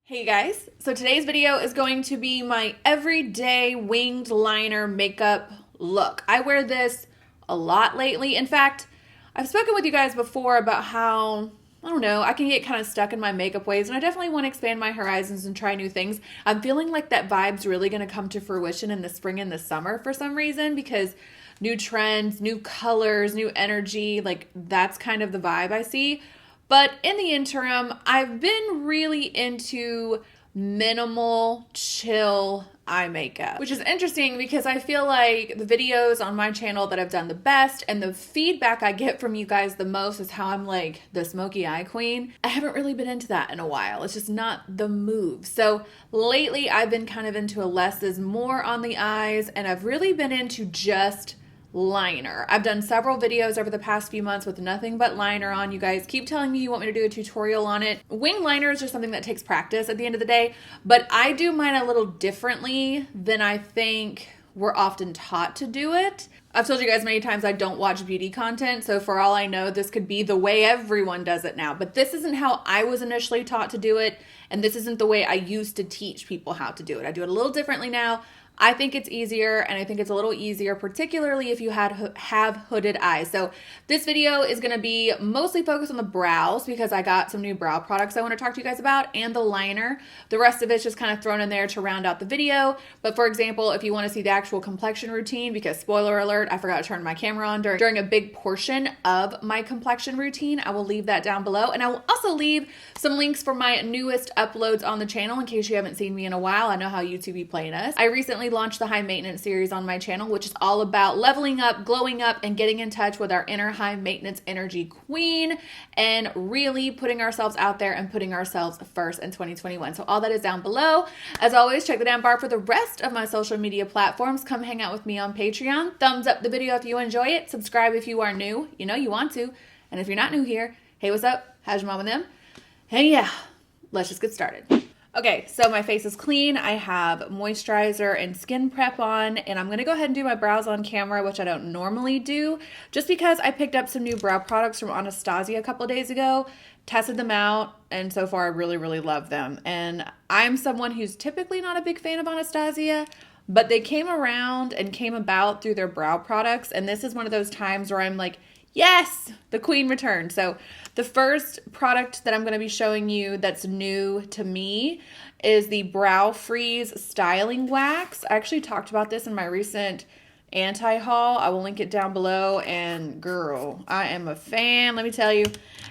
Hey guys, so today's video is going to be my everyday winged liner makeup look. I wear this a lot lately. In fact, I've spoken with you guys before about how, I don't know, I can get kind of stuck in my makeup ways, and I definitely want to expand my horizons and try new things. I'm feeling like that vibe's really going to come to fruition in the spring and the summer for some reason, because new trends, new colors, new energy, like that's kind of the vibe I see. But in the interim, I've been really into minimal, chill eye makeup, which is interesting because I feel like the videos on my channel that I've done the best and the feedback I get from you guys the most is how I'm like the smoky eye queen. I haven't really been into that in a while. It's just not the move. So lately I've been kind of into a less is more on the eyes, and I've really been into just liner. I've done several videos over the past few months with nothing but liner on. You guys keep telling me you want me to do a tutorial on it. Wing liner is just something that takes practice at the end of the day, but I do mine a little differently than I think we're often taught to do it. I've told you guys many times I don't watch beauty content, so for all I know, this could be the way everyone does it now, but this isn't how I was initially taught to do it, and this isn't the way I used to teach people how to do it. I do it a little differently now. I think it's easier, and I think it's a little easier, particularly if you have hooded eyes. So this video is going to be mostly focused on the brows because I got some new brow products I want to talk to you guys about, and the liner. The rest of it's just kind of thrown in there to round out the video. But for example, if you want to see the actual complexion routine, because spoiler alert, I forgot to turn my camera on during a big portion of my complexion routine, I will leave that down below. And I will also leave some links for my newest uploads on the channel in case you haven't seen me in a while. I know how YouTube be playing us. I recently launched the high maintenance series on my channel, which is all about leveling up, glowing up, and getting in touch with our inner high maintenance energy queen and really putting ourselves out there and putting ourselves first in 2021. So all that is down below. As always, check the down bar for the rest of my social media platforms. Come hang out with me on Patreon. Thumbs up the video if you enjoy it. Subscribe if you are new. You know you want to. And if you're not new here, hey, what's up? How's your mom and them? And yeah, let's just get started. Okay, so my face is clean. I have moisturizer and skin prep on, and I'm going to go ahead and do my brows on camera, which I don't normally do, just because I picked up some new brow products from Anastasia a couple of days ago, tested them out, and so far I really, really love them. And I'm someone who's typically not a big fan of Anastasia, but they came around and came about through their brow products, and this is one of those times where I'm like, yes, the queen returned. So the first product that I'm going to be showing you that's new to me is the Brow Freeze Styling Wax. I actually talked about this in my recent anti-haul. I will link it down below, and girl, I am a fan, let me tell you.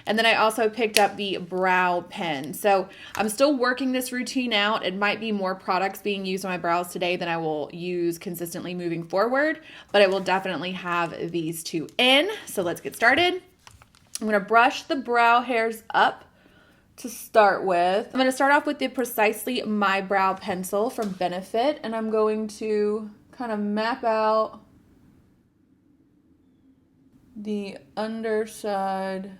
And then I also picked up the brow pen. So I'm still working this routine out. It might be more products being used on my brows today than I will use consistently moving forward, but I will definitely have these two in. So let's get started. I'm going to brush the brow hairs up to start with. I'm going to start off with the Precisely My Brow pencil from Benefit, and I'm going to kind of map out the underside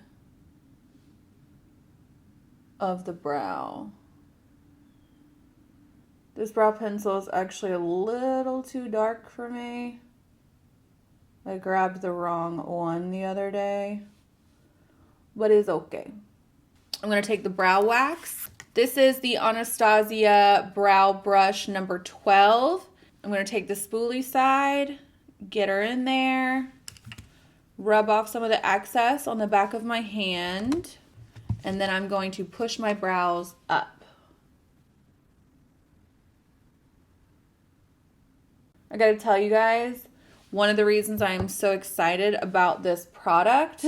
of the brow. This brow pencil is actually a little too dark for me. I grabbed the wrong one the other day, but it's okay. I'm going to take the brow wax. This is the Anastasia Brow Brush number 12. I'm going to take the spoolie side, get her in there, rub off some of the excess on the back of my hand, and then I'm going to push my brows up. I got to tell you guys, one of the reasons I am so excited about this product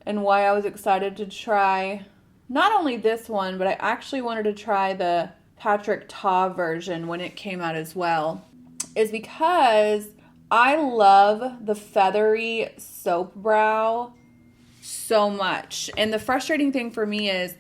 and why I was excited to try not only this one, but I actually wanted to try the Patrick Ta version when it came out as well, is because I love the feathery soap brow so much. And the frustrating thing for me is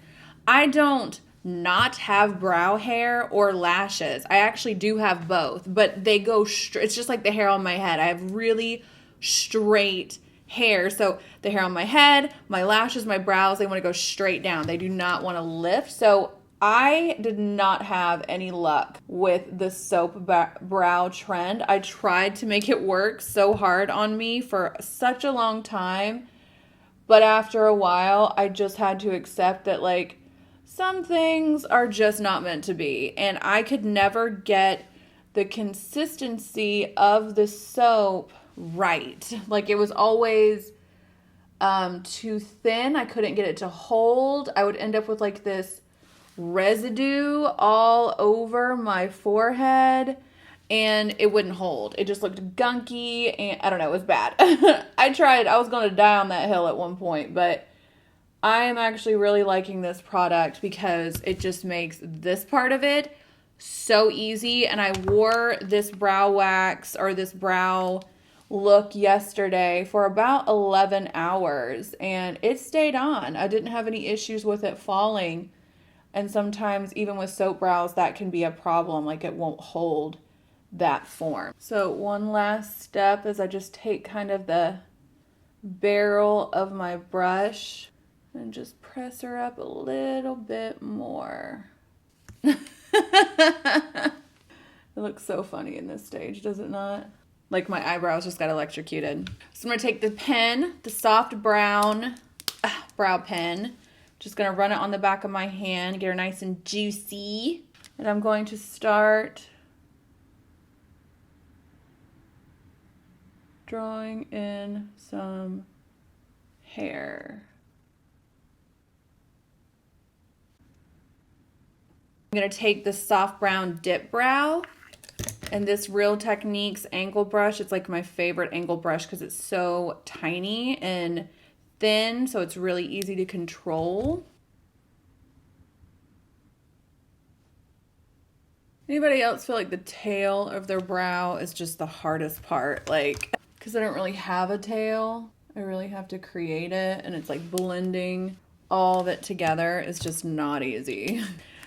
I don't not have brow hair or lashes. I actually do have both, but they go straight. It's just like the hair on my head. I have really straight hair. So the hair on my head, my lashes, my brows, they want to go straight down. They do not want to lift. So I did not have any luck with the soap brow trend. I tried to make it work so hard on me for such a long time, but after a while, I just had to accept that, like, some things are just not meant to be. And I could never get the consistency of the soap right. Like, it was always too thin. I couldn't get it to hold. I would end up with like this residue all over my forehead, and it wouldn't hold. It just looked gunky, and I don't know, it was bad. I tried. I was going to die on that hill at one point, but I am actually really liking this product because it just makes this part of it so easy. And I wore this brow wax or this brow look yesterday for about 11 hours, and it stayed on. I didn't have any issues with it falling. And sometimes even with soap brows, that can be a problem. Like, it won't hold that form. So one last step is I just take kind of the barrel of my brush and just press her up a little bit more. It looks so funny in this stage, does it not? Like, my eyebrows just got electrocuted. So I'm going to take the pen, the soft brown brow pen. Just going to run it on the back of my hand, get her nice and juicy. And I'm going to start drawing in some hair. I'm going to take the soft brown dip brow and this Real Techniques angle brush. It's like my favorite angle brush because it's so tiny and thin, so it's really easy to control. Anybody else feel like the tail of their brow is just the hardest part? Like, because I don't really have a tail, I really have to create it, and it's like blending all of it together is just not easy.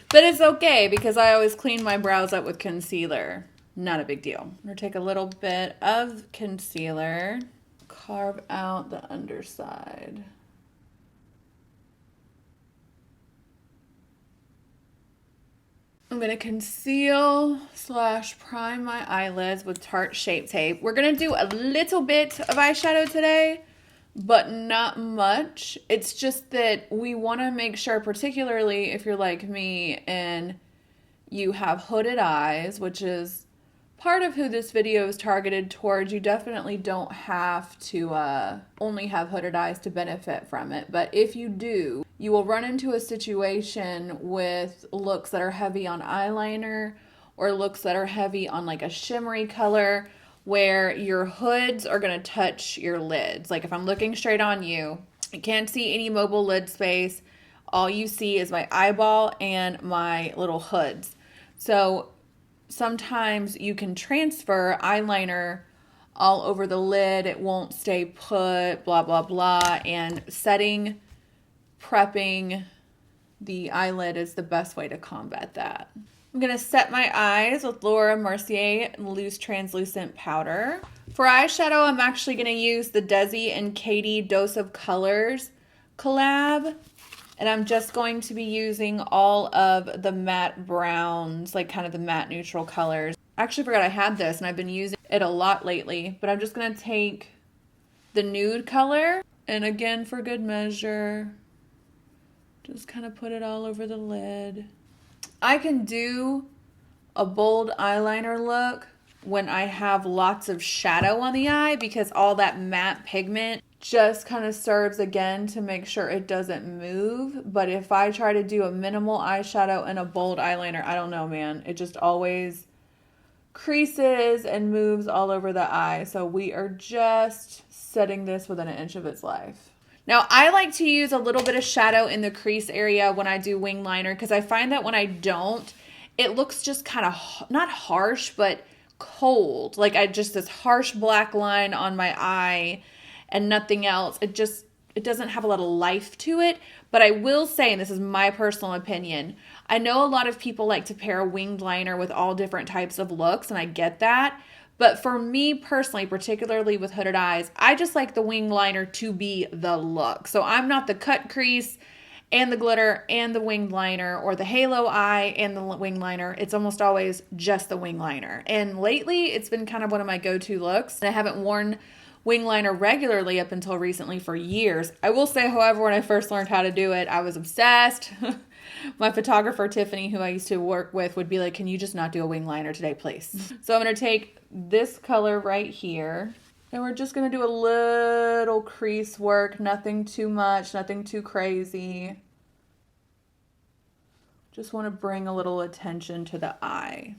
But it's okay because I always clean my brows up with concealer. Not a big deal. I'm going to take a little bit of concealer, carve out the underside. I'm going to conceal / prime my eyelids with Tarte Shape Tape. We're going to do a little bit of eyeshadow today, but not much. It's just that we want to make sure, particularly if you're like me and you have hooded eyes, which is part of who this video is targeted towards. You definitely don't have to only have hooded eyes to benefit from it. But if you do, you will run into a situation with looks that are heavy on eyeliner or looks that are heavy on like a shimmery color where your hoods are going to touch your lids. Like, if I'm looking straight on you, I can't see any mobile lid space. All you see is my eyeball and my little hoods. So sometimes you can transfer eyeliner all over the lid. It won't stay put, blah, blah, blah. And prepping the eyelid is the best way to combat that. I'm going to set my eyes with Laura Mercier Loose Translucent Powder. For eyeshadow, I'm actually going to use the Desi and Katie Dose of Colors collab. And I'm just going to be using all of the matte browns, like kind of the matte neutral colors. I actually forgot I had this, and I've been using it a lot lately. But I'm just going to take the nude color, and again, for good measure, just kind of put it all over the lid. I can do a bold eyeliner look when I have lots of shadow on the eye because all that matte pigment just kind of serves again to make sure it doesn't move. But if I try to do a minimal eyeshadow and a bold eyeliner, I don't know, man. It just always creases and moves all over the eye. So we are just setting this within an inch of its life. Now, I like to use a little bit of shadow in the crease area when I do wing liner because I find that when I don't, it looks just kind of, not harsh, but cold. Like just this harsh black line on my eye and nothing else. It doesn't have a lot of life to it. But I will say, and this is my personal opinion, I know a lot of people like to pair a winged liner with all different types of looks, and I get that. But for me personally, particularly with hooded eyes, I just like the wing liner to be the look. So I'm not the cut crease and the glitter and the winged liner, or the halo eye and the wing liner. It's almost always just the wing liner. And lately, it's been kind of one of my go-to looks. And I haven't worn wing liner regularly up until recently for years. I will say, however, when I first learned how to do it, I was obsessed. My photographer, Tiffany, who I used to work with, would be like, can you just not do a wing liner today, please? So I'm going to take this color right here, and we're just going to do a little crease work. Nothing too much, nothing too crazy. Just want to bring a little attention to the eye.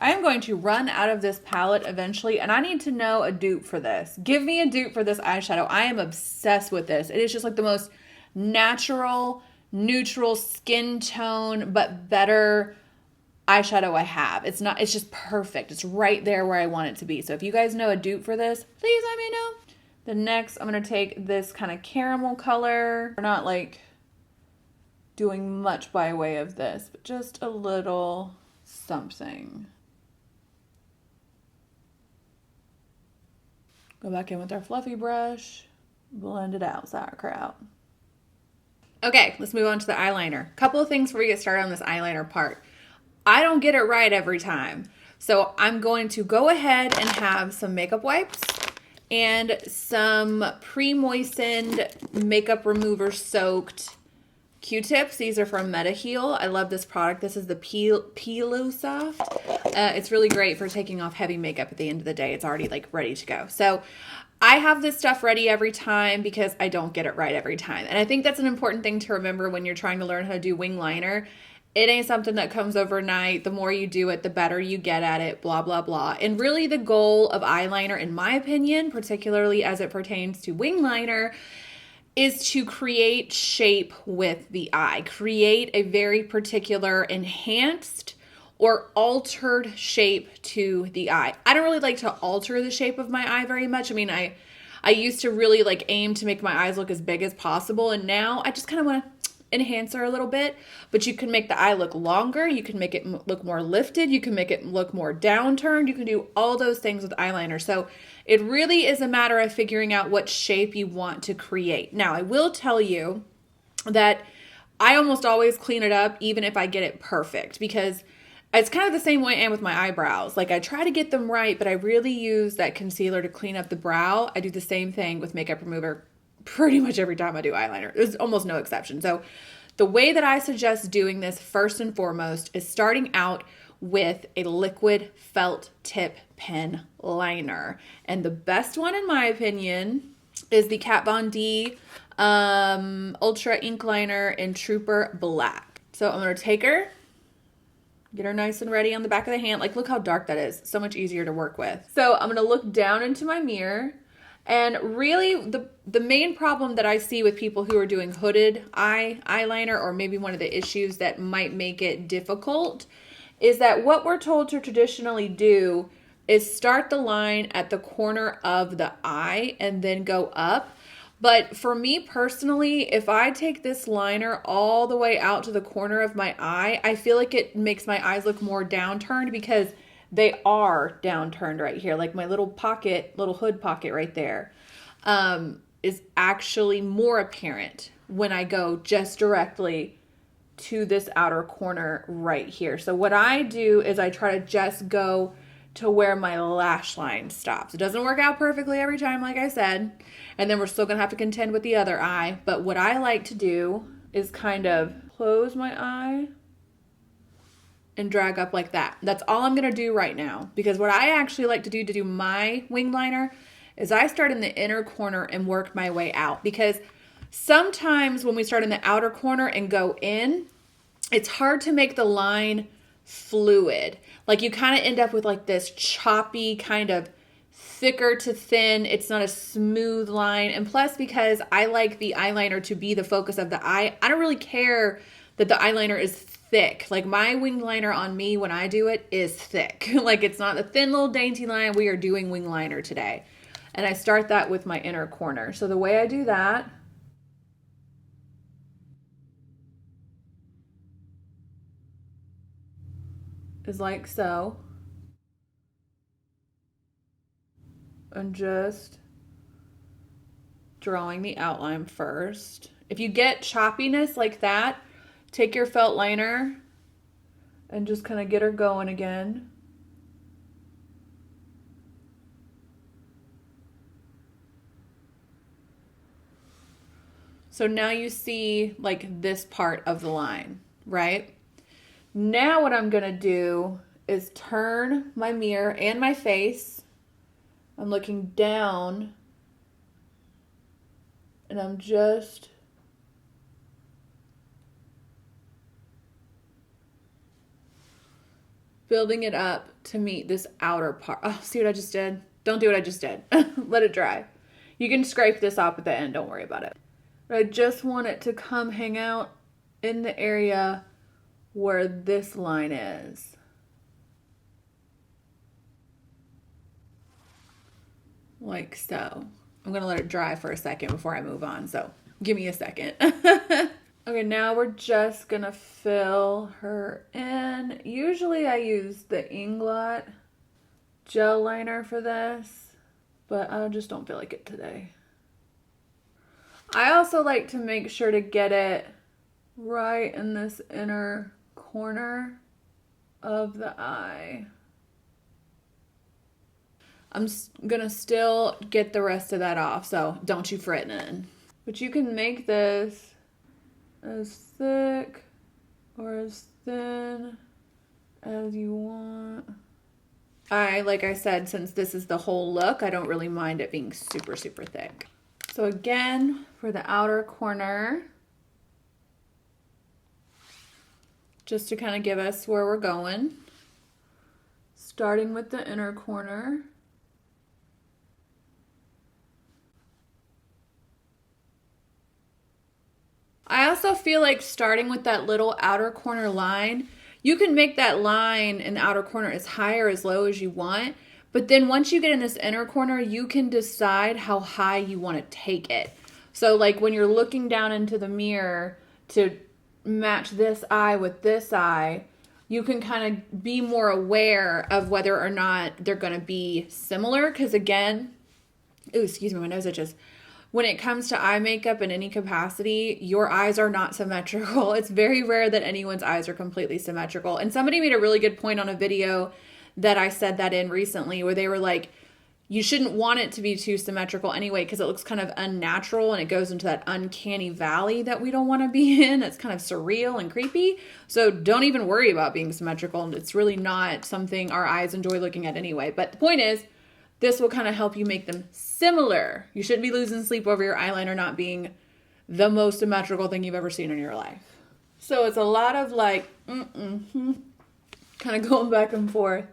I am going to run out of this palette eventually, and I need to know a dupe for this. Give me a dupe for this eyeshadow. I am obsessed with this. It is just like the most natural, neutral skin tone, but better eyeshadow I have. It's just perfect. It's right there where I want it to be. So if you guys know a dupe for this, please let me know. The next, I'm going to take this kind of caramel color. We're not like doing much by way of this, but just a little something. Go back in with our fluffy brush, blend it out, sauerkraut. Okay, let's move on to the eyeliner. Couple of things before we get started on this eyeliner part. I don't get it right every time. So I'm going to go ahead and have some makeup wipes and some pre-moistened makeup remover soaked Q-tips. These are from MetaHeal. I love this product. This is the Peel Soft. It's really great for taking off heavy makeup at the end of the day. It's already like ready to go. So I have this stuff ready every time because I don't get it right every time. And I think that's an important thing to remember when you're trying to learn how to do wing liner. It ain't something that comes overnight. The more you do it, the better you get at it, blah, blah, blah. And really the goal of eyeliner, in my opinion, particularly as it pertains to wing liner, is to create shape with the eye. Create a very particular enhanced or altered shape to the eye. I don't really like to alter the shape of my eye very much. I mean, I used to really like aim to make my eyes look as big as possible, and now I just kind of want to enhance her a little bit. But you can make the eye look longer, you can make it look more lifted, you can make it look more downturned, you can do all those things with eyeliner. So it really is a matter of figuring out what shape you want to create. Now, I will tell you that I almost always clean it up even if I get it perfect, because it's kind of the same way I am with my eyebrows. Like, I try to get them right, but I really use that concealer to clean up the brow. I do the same thing with makeup remover pretty much every time I do eyeliner. There's almost no exception. So the way that I suggest doing this first and foremost is starting out with a liquid felt tip pen liner. And the best one, in my opinion, is the Kat Von D Ultra Ink Liner in Trooper Black. So I'm going to take her, get her nice and ready on the back of the hand. Like, look how dark that is. So much easier to work with. So I'm going to look down into my mirror. And really, the main problem that I see with people who are doing hooded eyeliner, or maybe one of the issues that might make it difficult, is that what we're told to traditionally do is start the line at the corner of the eye and then go up. But for me personally, if I take this liner all the way out to the corner of my eye, I feel like it makes my eyes look more downturned, because they are downturned right here. Like my little pocket, little hood pocket right there, is actually more apparent when I go just directly to this outer corner right here. So what I do is I try to just go to where my lash line stops. It doesn't work out perfectly every time, like I said, and then we're still gonna have to contend with the other eye. But what I like to do is kind of close my eye and drag up like that. That's all I'm gonna do right now, because what I actually like to do my wing liner is I start in the inner corner and work my way out, because sometimes when we start in the outer corner and go in, it's hard to make the line fluid. Like, you kind of end up with like this choppy, kind of thicker to thin. It's not a smooth line. And plus, because I like the eyeliner to be the focus of the eye, I don't really care that the eyeliner is thick. Like, my wing liner on me when I do it is thick. Like, it's not a thin little dainty line. We are doing wing liner today. And I start that with my inner corner. So the way I do that is like so. And just drawing the outline first. If you get choppiness like that, take your felt liner and just kind of get her going again. So now you see like this part of the line, right? Now what I'm gonna do is turn my mirror and my face. I'm looking down and I'm just building it up to meet this outer part. Oh, see what I just did? Don't do what I just did. Let it dry. You can scrape this off at the end, don't worry about it. But I just want it to come hang out in the area where this line is. Like so. I'm gonna let it dry for a second before I move on, so give me a second. Okay, now we're just gonna fill her in. Usually I use the Inglot gel liner for this, but I just don't feel like it today. I also like to make sure to get it right in this inner corner of the eye. I'm gonna still get the rest of that off, so don't you fret none. But you can make this as thick or as thin as you want. Like I said, since this is the whole look, I don't really mind it being super, super thick. So again, for the outer corner, just to kind of give us where we're going, starting with the inner corner. I also feel like starting with that little outer corner line, you can make that line in the outer corner as high or as low as you want, but then once you get in this inner corner, you can decide how high you want to take it. So like when you're looking down into the mirror to match this eye with this eye, you can kind of be more aware of whether or not they're going to be similar, because again, ooh, excuse me, my nose itches. When it comes to eye makeup in any capacity, your eyes are not symmetrical. It's very rare that anyone's eyes are completely symmetrical. And somebody made a really good point on a video that I said that in recently, where they were like, you shouldn't want it to be too symmetrical anyway, because it looks kind of unnatural and it goes into that uncanny valley that we don't want to be in. It's kind of surreal and creepy. So don't even worry about being symmetrical. It's really not something our eyes enjoy looking at anyway. But the point is, this will kind of help you make them similar. You shouldn't be losing sleep over your eyeliner not being the most symmetrical thing you've ever seen in your life. So it's a lot of like, kind of going back and forth.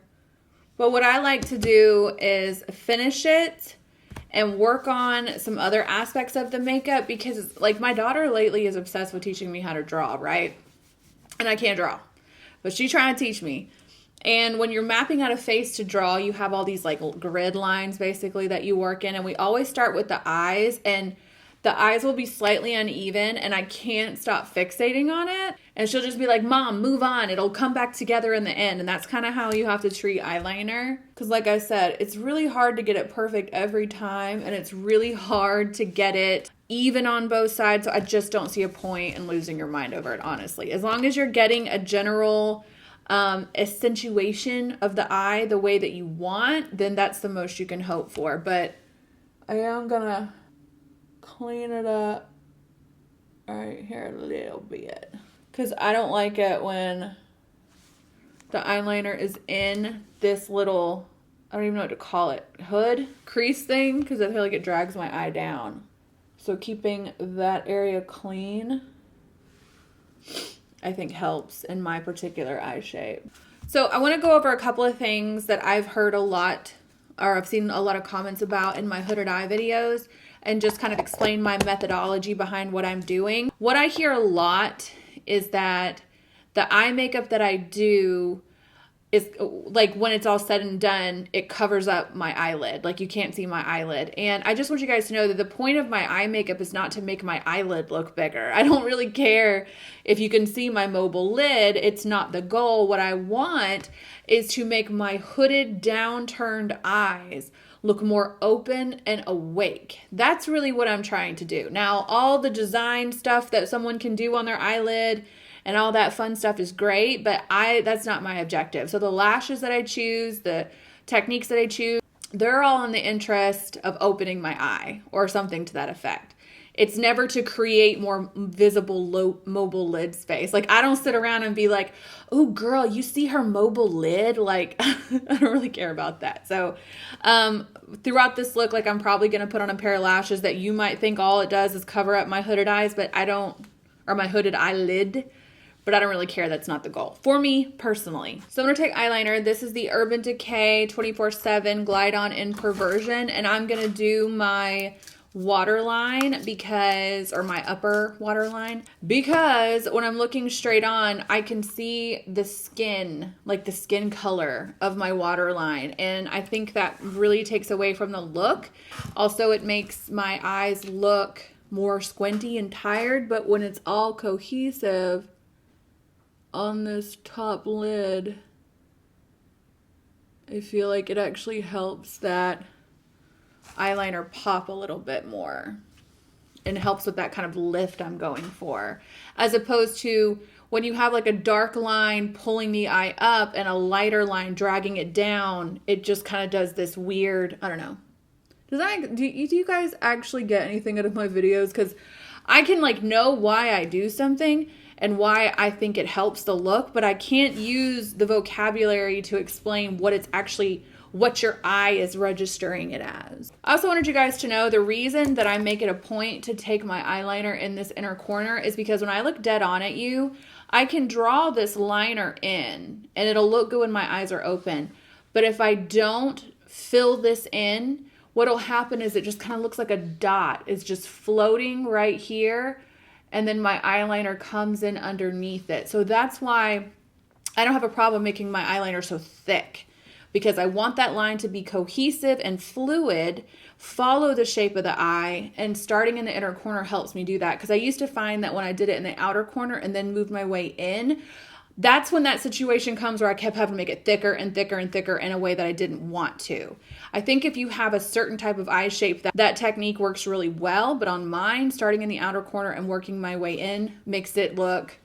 But what I like to do is finish it and work on some other aspects of the makeup, because like my daughter lately is obsessed with teaching me how to draw, right? And I can't draw, but she's trying to teach me. And when you're mapping out a face to draw, you have all these like grid lines basically that you work in. And we always start with the eyes, and the eyes will be slightly uneven and I can't stop fixating on it. And she'll just be like, Mom, move on. It'll come back together in the end. And that's kind of how you have to treat eyeliner. Because like I said, it's really hard to get it perfect every time. And it's really hard to get it even on both sides. So I just don't see a point in losing your mind over it, honestly. As long as you're getting a general accentuation of the eye the way that you want, then that's the most you can hope for. But I am gonna clean it up right here a little bit, because I don't like it when the eyeliner is in this little, I don't even know what to call it, hood crease thing, because I feel like it drags my eye down. So keeping that area clean, I think helps in my particular eye shape. So I want to go over a couple of things that I've heard a lot, or I've seen a lot of comments about in my hooded eye videos, and just kind of explain my methodology behind what I'm doing. What I hear a lot is that the eye makeup that I do is like, when it's all said and done, it covers up my eyelid. Like you can't see my eyelid. And I just want you guys to know that the point of my eye makeup is not to make my eyelid look bigger. I don't really care if you can see my mobile lid. It's not the goal. What I want is to make my hooded, downturned eyes look more open and awake. That's really what I'm trying to do. Now, all the design stuff that someone can do on their eyelid and all that fun stuff is great, but that's not my objective. So the lashes that I choose, the techniques that I choose, they're all in the interest of opening my eye or something to that effect. It's never to create more visible low mobile lid space. Like, I don't sit around and be like, oh girl, you see her mobile lid? Like, I don't really care about that. So throughout this look, like, I'm probably going to put on a pair of lashes that you might think all it does is cover up my hooded eyes, but I don't, or my hooded eyelid. But I don't really care. That's not the goal for me personally. So I'm going to take eyeliner. This is the Urban Decay 24/7 Glide On in Perversion. And I'm going to do my waterline because, or my upper waterline, because when I'm looking straight on, I can see the skin, like the skin color of my waterline. And I think that really takes away from the look. Also, it makes my eyes look more squinty and tired. But when it's all cohesive on this top lid, I feel like it actually helps that eyeliner pop a little bit more and helps with that kind of lift I'm going for, as opposed to when you have like a dark line pulling the eye up and a lighter line dragging it down. It just kind of does this weird, I don't know. Do you guys actually get anything out of my videos? Because I can like know why I do something and why I think it helps the look, but I can't use the vocabulary to explain what it's actually, what your eye is registering it as. I also wanted you guys to know the reason that I make it a point to take my eyeliner in this inner corner is because when I look dead on at you, I can draw this liner in and it'll look good when my eyes are open. But if I don't fill this in, what'll happen is it just kind of looks like a dot. It's just floating right here. And then my eyeliner comes in underneath it. So that's why I don't have a problem making my eyeliner so thick, because I want that line to be cohesive and fluid, follow the shape of the eye, and starting in the inner corner helps me do that. Because I used to find that when I did it in the outer corner and then moved my way in, that's when that situation comes where I kept having to make it thicker and thicker and thicker in a way that I didn't want to. I think if you have a certain type of eye shape, that technique works really well. But on mine, starting in the outer corner and working my way in makes it look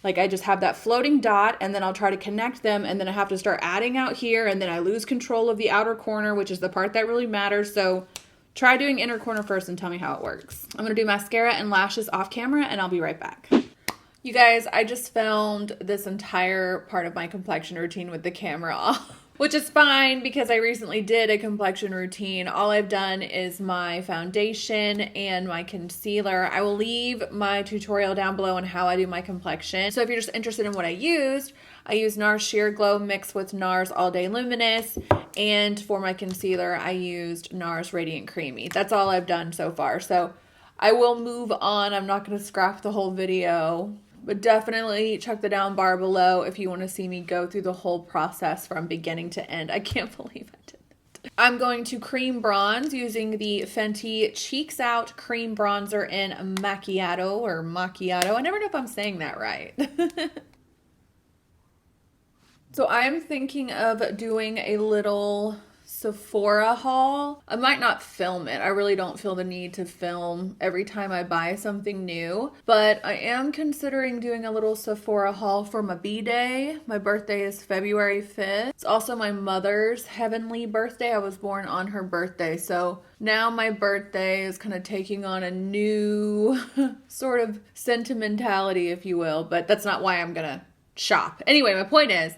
like I just have that floating dot, and then I'll try to connect them, and then I have to start adding out here, and then I lose control of the outer corner, which is the part that really matters. So try doing inner corner first and tell me how it works. I'm going to do mascara and lashes off camera, and I'll be right back. You guys, I just filmed this entire part of my complexion routine with the camera off, which is fine because I recently did a complexion routine. All I've done is my foundation and my concealer. I will leave my tutorial down below on how I do my complexion. So if you're just interested in what I used NARS Sheer Glow mixed with NARS All Day Luminous. And for my concealer, I used NARS Radiant Creamy. That's all I've done so far. So I will move on. I'm not going to scrap the whole video. But definitely check the down bar below if you want to see me go through the whole process from beginning to end. I can't believe I did that. I'm going to cream bronze using the Fenty Cheeks Out Cream Bronzer in Macchiato or Macchiato. I never know if I'm saying that right. So I'm thinking of doing a little Sephora haul. I might not film it. I really don't feel the need to film every time I buy something new, but I am considering doing a little Sephora haul for my B-Day. My birthday is February 5th. It's also my mother's heavenly birthday. I was born on her birthday, so now my birthday is kind of taking on a new sort of sentimentality, if you will, but that's not why I'm gonna shop. Anyway, my point is,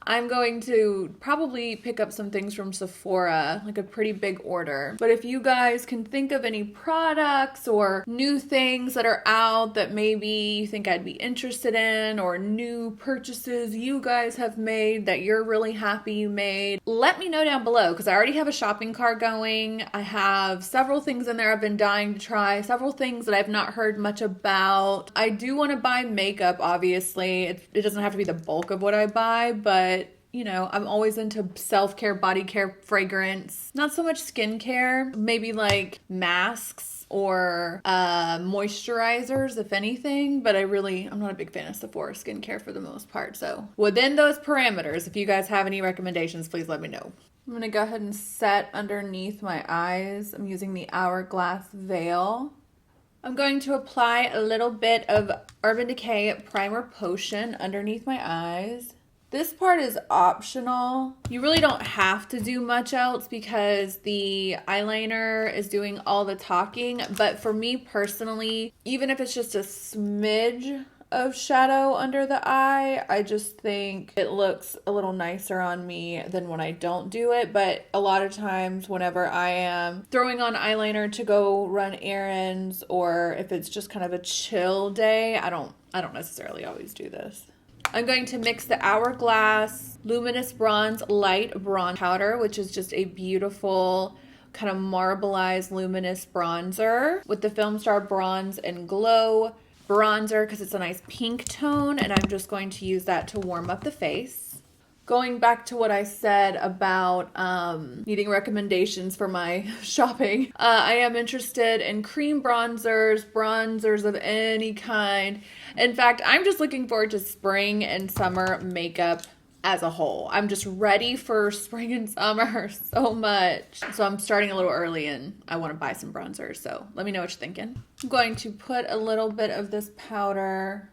I'm going to probably pick up some things from Sephora, like a pretty big order. But if you guys can think of any products or new things that are out that maybe you think I'd be interested in, or new purchases you guys have made that you're really happy you made, let me know down below, because I already have a shopping cart going. I have several things in there I've been dying to try, several things that I've not heard much about. I do want to buy makeup, obviously. It doesn't have to be the bulk of what I buy, but you know, I'm always into self-care, body care, fragrance, not so much skincare, maybe like masks or moisturizers, if anything, but I'm not a big fan of Sephora skincare for the most part. So within those parameters, if you guys have any recommendations, please let me know. I'm going to go ahead and set underneath my eyes. I'm using the Hourglass Veil. I'm going to apply a little bit of Urban Decay Primer Potion underneath my eyes. This part is optional. You really don't have to do much else because the eyeliner is doing all the talking. But for me personally, even if it's just a smidge of shadow under the eye, I just think it looks a little nicer on me than when I don't do it. But a lot of times whenever I am throwing on eyeliner to go run errands, or if it's just kind of a chill day, I don't necessarily always do this. I'm going to mix the Hourglass Luminous Bronze Light Bronze Powder, which is just a beautiful kind of marbleized luminous bronzer, with the Film Star Bronze and Glow bronzer because it's a nice pink tone, and I'm just going to use that to warm up the face. Going back to what I said about needing recommendations for my shopping, I am interested in cream bronzers of any kind. In fact, I'm just looking forward to spring and summer makeup as a whole. I'm just ready for spring and summer so much. So I'm starting a little early and I want to buy some bronzers. So let me know what you're thinking. I'm going to put a little bit of this powder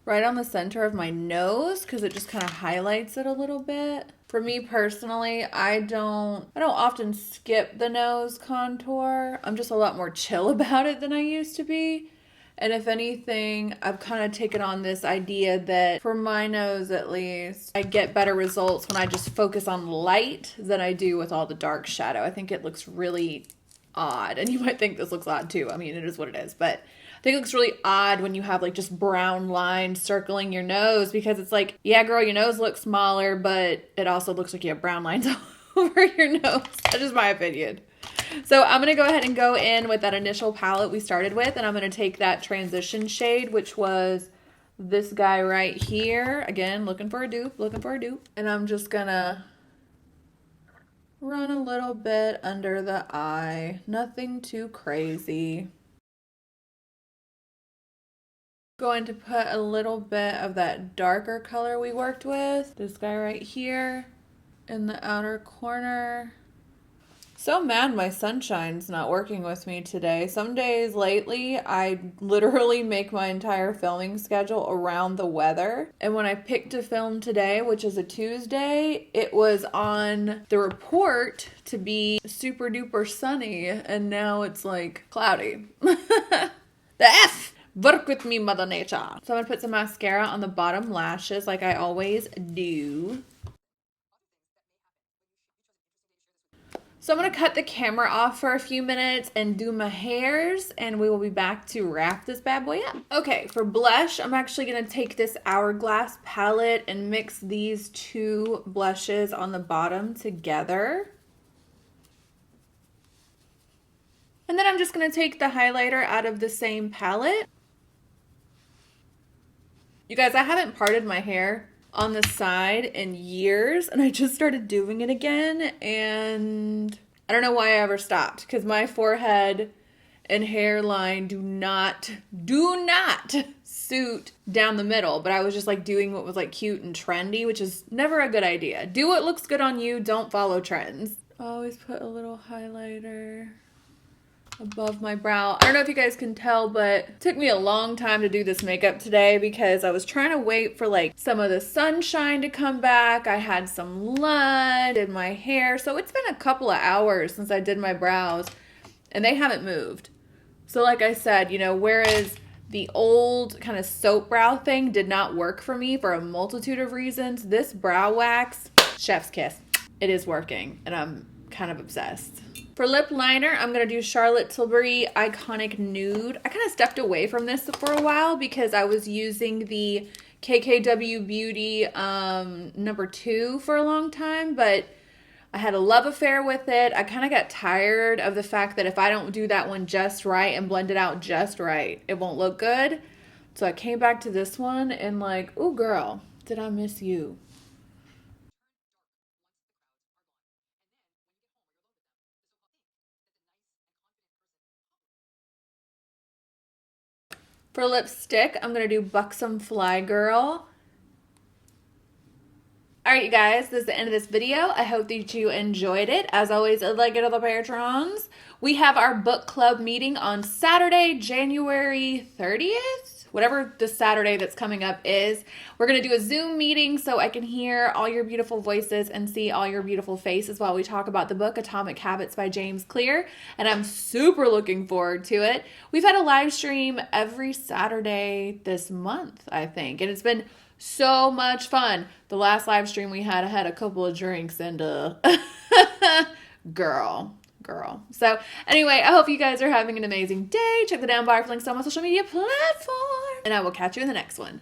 right on the center of my nose because it just kind of highlights it a little bit. For me personally, I don't often skip the nose contour. I'm just a lot more chill about it than I used to be. And if anything, I've kind of taken on this idea that for my nose at least, I get better results when I just focus on light than I do with all the dark shadow. I think it looks really odd. And you might think this looks odd too. I mean, it is what it is. But I think it looks really odd when you have like just brown lines circling your nose, because it's like, yeah, girl, your nose looks smaller, but it also looks like you have brown lines all over your nose. That's just my opinion. So I'm going to go ahead and go in with that initial palette we started with, and I'm going to take that transition shade, which was this guy right here. Again, looking for a dupe. And I'm just going to run a little bit under the eye. Nothing too crazy. Going to put a little bit of that darker color we worked with. This guy right here in the outer corner. So mad my sunshine's not working with me today. Some days lately, I literally make my entire filming schedule around the weather. And when I picked to film today, which is a Tuesday, it was on the report to be super duper sunny. And now it's like cloudy. The F! Work with me, Mother Nature. So I'm going to put some mascara on the bottom lashes like I always do. So I'm going to cut the camera off for a few minutes and do my hairs, and we will be back to wrap this bad boy up. Okay, for blush, I'm actually going to take this Hourglass palette and mix these two blushes on the bottom together. And then I'm just going to take the highlighter out of the same palette. You guys, I haven't parted my hair on the side in years, and I just started doing it again, and I don't know why I ever stopped, because my forehead and hairline do not suit down the middle. But I was just like doing what was like cute and trendy, which is never a good idea. Do what looks good on you, don't follow trends. Always put a little highlighter above my brow. I don't know if you guys can tell, but it took me a long time to do this makeup today because I was trying to wait for like some of the sunshine to come back. I had some lunch, did my hair. So it's been a couple of hours since I did my brows and they haven't moved. So like I said, you know, whereas the old kind of soap brow thing did not work for me for a multitude of reasons, this brow wax, chef's kiss. It is working and I'm kind of obsessed. For lip liner, I'm going to do Charlotte Tilbury Iconic Nude. I kind of stepped away from this for a while because I was using the KKW Beauty number 2 for a long time, but I had a love affair with it. I kind of got tired of the fact that if I don't do that one just right and blend it out just right, it won't look good. So I came back to this one and like, ooh girl, did I miss you? For lipstick, I'm going to do Buxom Fly Girl. Alright you guys, this is the end of this video. I hope that you enjoyed it. As always, I'd like it to the patrons. We have our book club meeting on Saturday, January 30th. whatever this Saturday that's coming up is. We're going to do a Zoom meeting so I can hear all your beautiful voices and see all your beautiful faces while we talk about the book Atomic Habits by James Clear. And I'm super looking forward to it. We've had a live stream every Saturday this month, I think. And it's been so much fun. The last live stream we had, I had a couple of drinks and girl. So anyway, I hope you guys are having an amazing day. Check the down bar for links on my social media platform. And I will catch you in the next one.